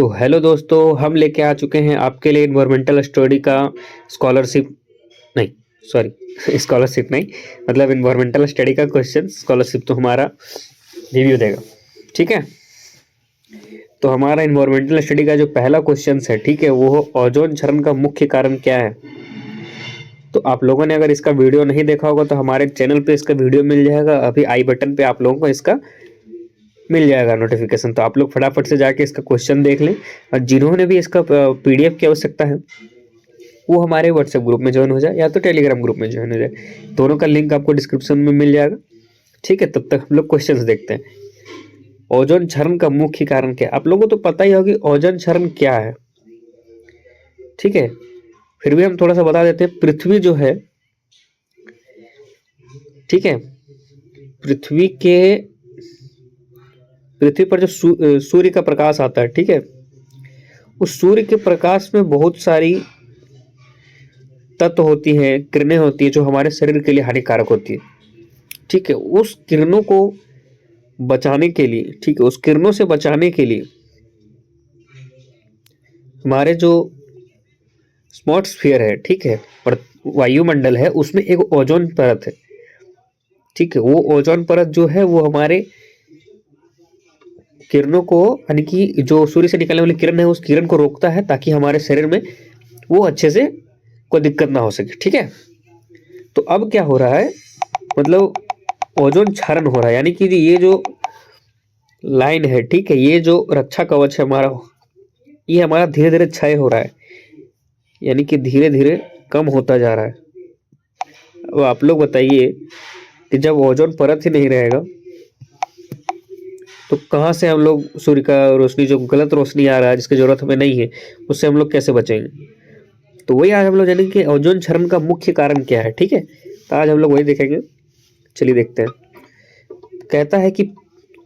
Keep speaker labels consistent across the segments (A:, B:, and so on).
A: तो हेलो दोस्तों, हम लेके आ चुके हैं आपके लिए इन्वायरमेंटल स्टडी का स्कॉलरशिप नहीं, सॉरी स्कॉलरशिप नहीं, मतलब इन्वायरमेंटल स्टडी का क्वेश्चन स्कॉलरशिप तो हमारा रिव्यू देगा। ठीक है, तो हमारा इन्वायरमेंटल स्टडी का जो पहला क्वेश्चन है, ठीक है, वो ओजोन क्षरण का मुख्य कारण क्या है। तो आप लोगों ने अगर इसका वीडियो नहीं देखा होगा तो हमारे चैनल पे इसका वीडियो मिल जाएगा, अभी आई बटन पे आप लोगों को इसका मिल जाएगा नोटिफिकेशन। तो आप लोग फटाफट से जाके इसका क्वेश्चन देख लें, और जिन्होंने भी इसका पीडीएफ की आवश्यकता है वो हमारे व्हाट्सएप ग्रुप में ज्वाइन हो जाए या तो टेलीग्राम ग्रुप में ज्वाइन हो जाए। दोनों का लिंक आपको डिस्क्रिप्शन में मिल जाएगा। ठीक है, तब तक हम लोग क्वेश्चन देखते हैं। ओजोन क्षरण का मुख्य कारण क्या है? आप लोगों को तो पता ही होगी ओजोन क्षरण क्या है। ठीक है, फिर भी हम थोड़ा सा बता देते हैं। पृथ्वी जो है, ठीक है, पृथ्वी पर जो सूर्य का प्रकाश आता है, ठीक है, उस सूर्य के प्रकाश में बहुत सारी तत्व होती हैं, किरणें होती है जो हमारे शरीर के लिए हानिकारक होती है। ठीक है, उस किरणों को बचाने के लिए, ठीक है, उस किरणों से बचाने के लिए हमारे जो एटमॉस्फेयर है, ठीक है, पर वायुमंडल है, उसमें एक ओजोन परत है। ठीक है, वो ओजोन परत जो है वो हमारे किरणों को, यानी कि जो सूर्य से निकलने वाली किरण है उस किरण को रोकता है, ताकि हमारे शरीर में वो अच्छे से कोई दिक्कत ना हो सके। ठीक है, तो अब क्या हो रहा है, मतलब ओजोन क्षरण हो रहा है, यानी कि ये जो लाइन है, ठीक है, ये जो रक्षा कवच है हमारा, ये हमारा धीरे धीरे क्षय हो रहा है, यानी कि धीरे धीरे कम होता जा रहा है। अब आप लोग बताइए कि जब ओजोन परत ही नहीं रहेगा तो कहाँ से हम लोग सूर्य का रोशनी, जो गलत रोशनी आ रहा है जिसकी जरूरत हमें नहीं है, उससे हम लोग कैसे बचेंगे। तो वही आज हम लोग जानेंगे कि ओजोन क्षरण का मुख्य कारण क्या है। ठीक है, तो आज हम लोग वही देखेंगे। चलिए देखते हैं। कहता है कि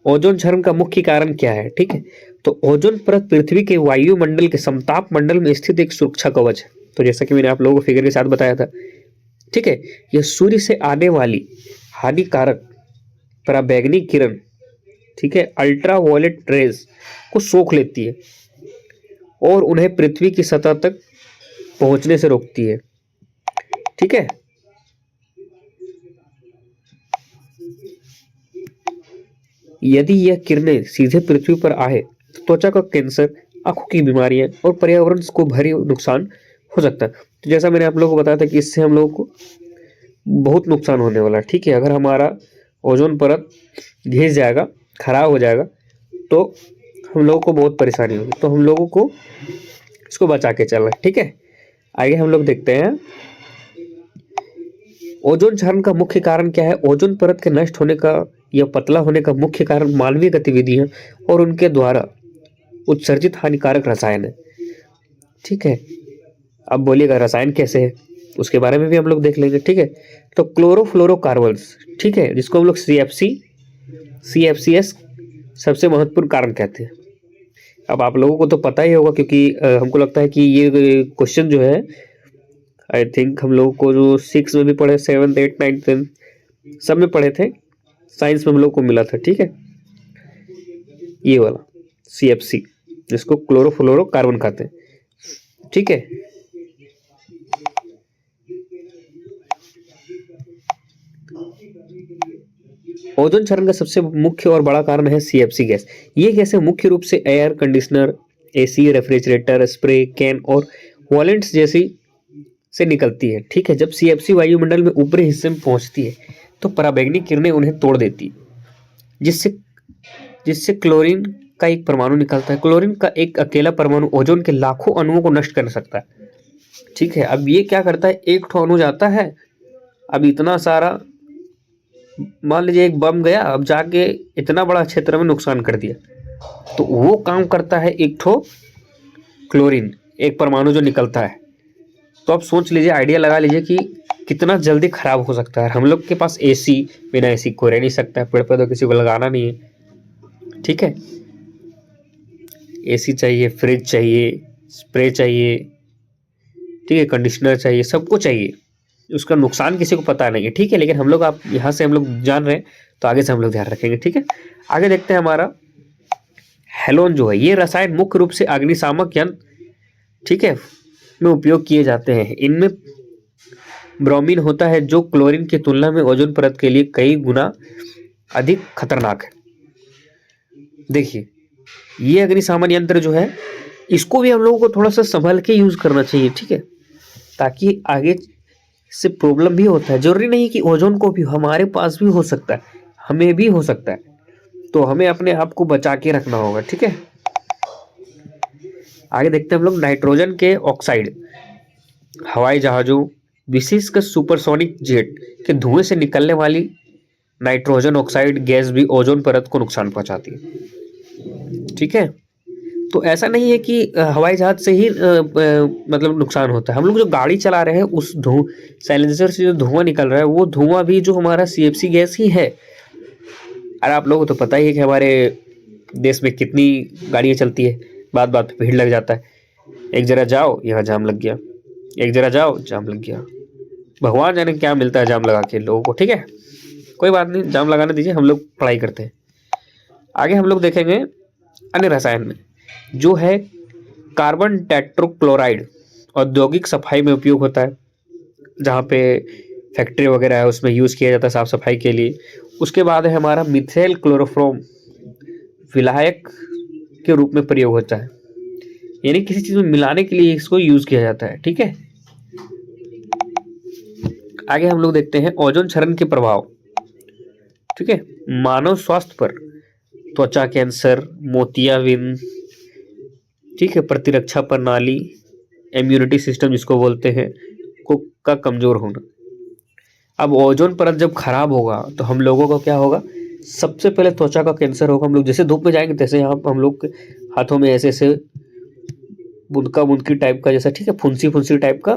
A: ओजोन क्षरण का मुख्य कारण क्या है। ठीक है, तो ओजोन परत पृथ्वी के वायुमंडल के समताप मंडल में स्थित एक सुरक्षा कवच है। तो जैसा कि मैंने आप लोगों को फिगर के साथ बताया था, ठीक है, यह सूर्य से आने वाली हानिकारक पराबैंगनी किरण, ठीक है, अल्ट्रा वायलेट रेज को सोख लेती है और उन्हें पृथ्वी की सतह तक पहुंचने से रोकती है। ठीक है, यदि यह किरणें सीधे पृथ्वी पर आए तो त्वचा का कैंसर, आंखों की बीमारियां और पर्यावरण को भारी नुकसान हो सकता है। तो जैसा मैंने आप लोगों को बताया था कि इससे हम लोगों को बहुत नुकसान होने वाला है। ठीक है, अगर हमारा ओजोन परत घिस जाएगा, खराब हो जाएगा, तो हम लोगों को बहुत परेशानी होगी। तो हम लोगों को इसको बचा के चलना है। ठीक है, आगे हम लोग देखते हैं ओजोन क्षरण का मुख्य कारण क्या है। ओजोन परत के नष्ट होने का या पतला होने का मुख्य कारण मानवीय गतिविधियां और उनके द्वारा उत्सर्जित हानिकारक रसायन है। ठीक है, अब बोलिएगा रसायन कैसे है, उसके बारे में भी हम लोग देख लेंगे। ठीक है, तो क्लोरोफ्लोरोकार्बन्स, ठीक है, जिसको हम लोग CFCS सबसे महत्वपूर्ण कारण कहते हैं। अब आप लोगों को तो पता ही होगा, क्योंकि हमको लगता है कि ये क्वेश्चन जो है, आई थिंक हम लोगों को जो 6 में भी पढ़े, 7th 8th 9th 10th सब में पढ़े थे, साइंस में हम लोग को मिला था। ठीक है, ये वाला CFC, जिसको क्लोरोफ्लोरोकार्बन कहते हैं। ठीक है, ओजोन क्षरण का सबसे मुख्य और बड़ा कारण है CFC गैस। ये गैसें मुख्य रूप से air conditioner, AC, refrigerator, spray can और वॉलेंट्स जैसी से निकलती है। ठीक है, जब CFC वायुमंडल में ऊपरी हिस्से में पहुंचती है तो पराबैंगनी किरणें उन्हें तोड़ देती है, जिससे जिससे क्लोरीन का एक परमाणु निकलता है। क्लोरीन का एक अकेला परमाणु ओजोन के लाखों अणुओं को नष्ट कर सकता है। ठीक है, अब ये क्या करता है, एक ठो अणु जाता है, अब इतना सारा, मान लीजिए एक बम गया, अब जाके इतना बड़ा क्षेत्र में नुकसान कर दिया, तो वो काम करता है एक ठो क्लोरीन, एक परमाणु जो निकलता है। तो आप सोच लीजिए, आइडिया लगा लीजिए कि कितना जल्दी खराब हो सकता है। हम लोग के पास AC, बिना AC कोई रह नहीं सकता है, पेड़ पौधे किसी को लगाना नहीं है। ठीक है, AC चाहिए, फ्रिज चाहिए, स्प्रे चाहिए, ठीक है, कंडीशनर चाहिए, सबको चाहिए। उसका नुकसान किसी को पता नहीं है। ठीक है, लेकिन हम लोग, आप यहाँ से हम लोग जान रहे हैं, तो आगे से हम लोग ध्यान रखेंगे। ठीक है, आगे देखते हैं हमारा हेलोन जो है, ये रसायन मुख्य रूप से अग्निशामक यंत्र, ठीक है, में उपयोग किए जाते हैं। इनमें ब्रोमीन होता है जो क्लोरीन की तुलना में ओजोन परत के लिए कई गुना अधिक खतरनाक है। देखिए, ये अग्निशमन यंत्र जो है, इसको भी हम लोगों को थोड़ा सा संभल के यूज करना चाहिए, ठीक है, ताकि आगे से प्रॉब्लम भी होता है। जरूरी नहीं कि ओजोन को भी, हमारे पास भी हो सकता है, हमें भी हो सकता है, तो हमें अपने आप को बचा के रखना होगा, ठीक है। आगे देखते हैं हम लोग नाइट्रोजन के ऑक्साइड हवाई जहाजों, विशेषकर सुपरसोनिक जेट के धुएं से निकलने वाली नाइट्रोजन ऑक्साइड गैस भी ओजोन परत को नुकसान पहुंचाती है, ठीक है। तो ऐसा नहीं है कि हवाई जहाज से ही मतलब नुकसान होता है। हम लोग जो गाड़ी चला रहे हैं उस साइलेंसर से जो धुआं निकल रहा है, वो धुआं भी जो हमारा CFC गैस ही है। अरे आप लोगों को तो पता ही है कि हमारे देश में कितनी गाड़ियां चलती है, बात बात पे भीड़ लग जाता है। एक जगह जाओ, यहाँ जाम लग गया, एक जगह जाओ, जाम लग गया। भगवान जाने क्या मिलता है जाम लगा के लोगों को, ठीक है, कोई बात नहीं, जाम लगाने दीजिए, हम लोग पढ़ाई करते हैं। आगे हम लोग देखेंगे अन्य रसायन में जो है कार्बन टेट्रोक्लोराइड, औद्योगिक सफाई में उपयोग होता है, जहाँ पे फैक्ट्री वगैरह है उसमें यूज़ किया जाता है साफ सफाई के लिए। उसके बाद है हमारा मिथेल क्लोरोफॉर्म, विलायक के रूप में प्रयोग होता है, यानी किसी चीज़ में मिलाने के लिए इसको यूज़ किया जाता है, ठीक है। आगे हम लोग देखते हैं ओजोन क्षरण के प्रभाव, ठीक है, मानव स्वास्थ्य पर, त्वचा कैंसर, मोतियाबिंद, ठीक है, प्रतिरक्षा प्रणाली, इम्यूनिटी सिस्टम जिसको बोलते हैं, का कमजोर होना। अब ओजोन परत जब खराब होगा तो हम लोगों को क्या होगा, सबसे पहले त्वचा का कैंसर होगा। हम लोग जैसे धूप में जाएंगे तैसे यहाँ हम लोग के हाथों में ऐसे ऐसे बुंदका बुंदकी टाइप का, जैसा, ठीक है, फुंसी फुंसी टाइप का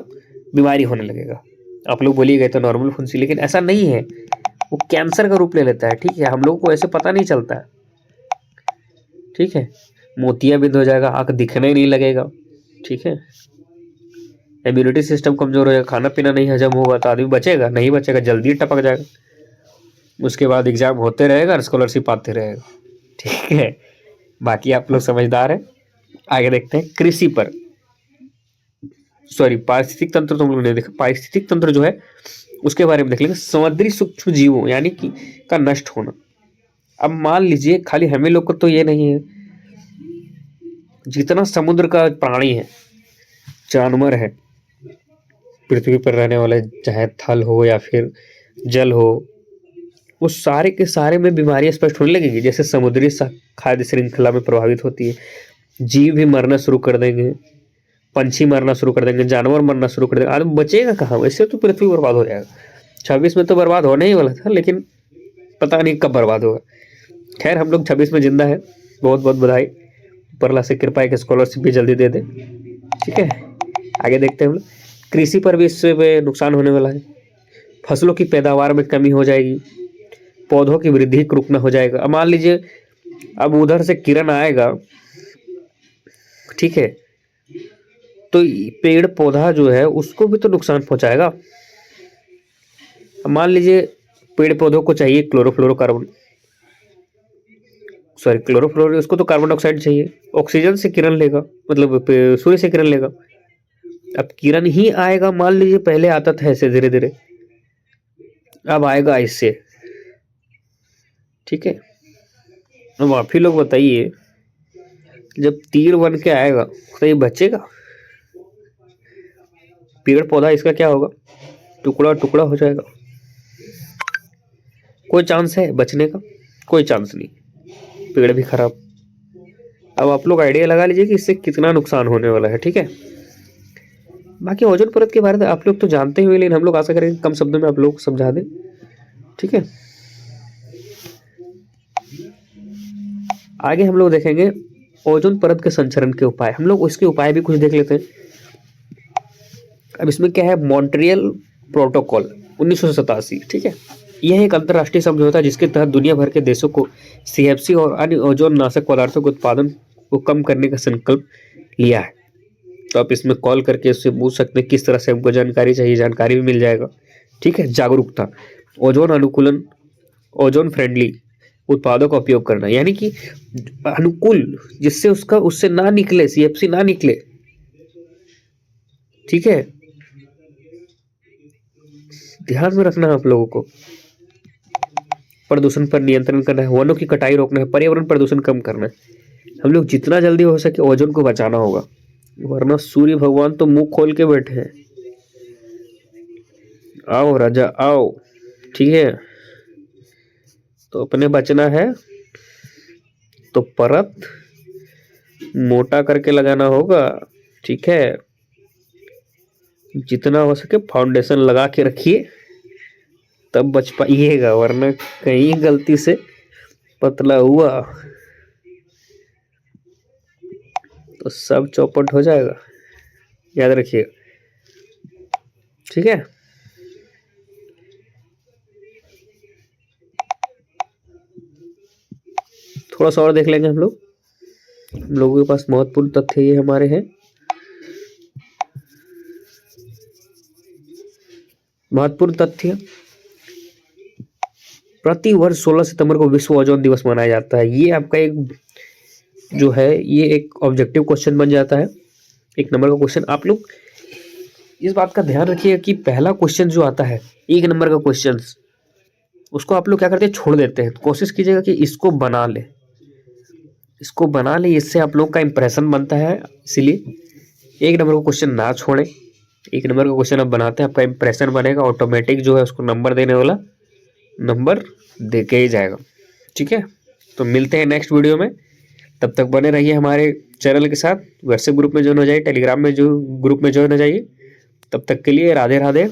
A: बीमारी होने लगेगा। आप लोग बोलिएगा तो नॉर्मल फुंसी, लेकिन ऐसा नहीं है, वो कैंसर का रूप ले लेता है, ठीक है, हम लोगों को ऐसे पता नहीं चलता है, ठीक है। मोतियाबिंद हो जाएगा, आंख दिखने नहीं लगेगा, ठीक है। इम्यूनिटी सिस्टम कमजोर हो जाएगा, खाना पीना नहीं हजम होगा तो आदमी बचेगा नहीं, बचेगा, जल्दी टपक जाएगा। उसके बाद एग्जाम होते रहेगा और स्कॉलरशिप आते रहेगा, ठीक है। बाकी आप लोग समझदार हैं। आगे देखते हैं कृषि पर, सॉरी, पारिस्थितिक तंत्र तो हम लोग नहीं देखा, पारिस्थितिक तंत्र जो है उसके बारे में देख लेंगे। समुद्री सूक्ष्म जीवों यानी कि का नष्ट होना। अब मान लीजिए खाली हमें लोग को तो ये नहीं है, जितना समुद्र का प्राणी है, जानवर है, पृथ्वी पर रहने वाले, चाहे थल हो या फिर जल हो, वो सारे के सारे में बीमारियां स्पष्ट होने लगेगी। जैसे समुद्री खाद्य श्रृंखला में प्रभावित होती है, जीव भी मरना शुरू कर देंगे, पंछी मरना शुरू कर देंगे, जानवर मरना शुरू कर देंगे, आदमी बचेगा कहाँ? वैसे तो पृथ्वी बर्बाद हो जाएगा। 26 में तो बर्बाद होने ही वाला था, लेकिन पता नहीं कब बर्बाद होगा। खैर हम लोग 26 में जिंदा है, बहुत बहुत बधाई, परला से कृपा है कि स्कॉलरशिप भी जल्दी दे दे, ठीक है। आगे देखते हैं हम लोग, कृषि पर भी इससे नुकसान होने वाला है। फसलों की पैदावार में कमी हो जाएगी, पौधों की वृद्धि को रुकना हो जाएगा। अब मान लीजिए अब उधर से किरण आएगा, ठीक है, तो पेड़ पौधा जो है उसको भी तो नुकसान पहुंचाएगा। अब मान लीजिए पेड़ पौधों को चाहिए क्लोरोफ्लोरोकार्बन, सॉरी क्लोरोफ्लोरो, उसको तो कार्बन डाइऑक्साइड चाहिए, ऑक्सीजन से किरण लेगा, मतलब सूर्य से किरण लेगा। अब किरण ही आएगा, मान लीजिए पहले आता था ऐसे धीरे धीरे, अब आएगा इससे, ठीक है। अब आप ही लोग बताइए, जब तीर बन के आएगा तो ये बचेगा? पेड़ पौधा इसका क्या होगा, टुकड़ा टुकड़ा हो जाएगा। कोई चांस है बचने का? कोई चांस नहीं, पेड़ भी खराब। अब आप लोग आइडिया लगा लीजिए कि इससे कितना नुकसान होने वाला है, ठीक है। बाकी ओजोन परत के बारे में आप लोग तो जानते ही, लेकिन हम लोग आशा करेंगे कम शब्दों में आप लोग समझा दें, ठीक है। आगे हम लोग देखेंगे ओजोन परत के संचरण के उपाय। हम लोग उसके उपाय भी कुछ देख लेते हैं। अब इसमें क्या है, मॉन्ट्रियल प्रोटोकॉल 1987, ठीक है। यह एक अंतर्राष्ट्रीय समझौता है जिसके तहत दुनिया भर के देशों को CFC और अन्य ओजोन नाशक पदार्थों के उत्पादन को कम करने का संकल्प लिया है। तो आप इसमें कॉल करके उससे पूछ सकते हैं किस तरह से हमको जानकारी चाहिए, जानकारी भी मिल जाएगा, ठीक है। जागरूकता, ओजोन अनुकूलन, ओजोन फ्रेंडली उत्पादों का उपयोग करना, यानी कि अनुकूल, जिससे उससे ना निकले, सीएफसी ना निकले। ठीक है, ध्यान में रखना है आप लोगों को। प्रदूषण पर नियंत्रण करना है, वनों की कटाई रोकना है, पर्यावरण प्रदूषण कम करना है। हम लोग जितना जल्दी हो सके ओजोन को बचाना होगा, वरना सूर्य भगवान तो मुंह खोल के बैठे हैं। आओ राजा आओ, ठीक है। तो अपने बचना है तो परत मोटा करके लगाना होगा, ठीक है। जितना हो सके फाउंडेशन लगा के रखिए, तब बच पाइएगा, वरना कहीं गलती से पतला हुआ तो सब चौपट हो जाएगा, याद रखिएगा, ठीक है। थोड़ा सा और देख लेंगे हम लोगों के पास महत्वपूर्ण तथ्य ये हमारे हैं। महत्वपूर्ण तथ्य, प्रति वर्ष 16 सितंबर को विश्व ओजोन दिवस मनाया जाता है। ये आपका एक जो है ये एक ऑब्जेक्टिव क्वेश्चन बन जाता है, 1 नंबर का क्वेश्चन। आप लोग इस बात का ध्यान रखिएगा कि पहला क्वेश्चन जो आता है 1 नंबर का क्वेश्चन, उसको आप लोग क्या करते हैं, छोड़ देते हैं। कोशिश कीजिएगा कि इसको बना ले, इससे आप लोग का इंप्रेशन बनता है। इसीलिए 1 नंबर का क्वेश्चन ना छोड़ें, 1 नंबर का क्वेश्चन आप बनाते हैं, आपका इंप्रेशन बनेगा, ऑटोमेटिक जो है उसको नंबर देने वाला नंबर दे के ही जाएगा, ठीक है। तो मिलते हैं नेक्स्ट वीडियो में, तब तक बने रहिए हमारे चैनल के साथ। व्हाट्सएप ग्रुप में ज्वाइन हो जाइए, टेलीग्राम में जो ग्रुप में ज्वाइन हो जाइए। तब तक के लिए राधे राधे।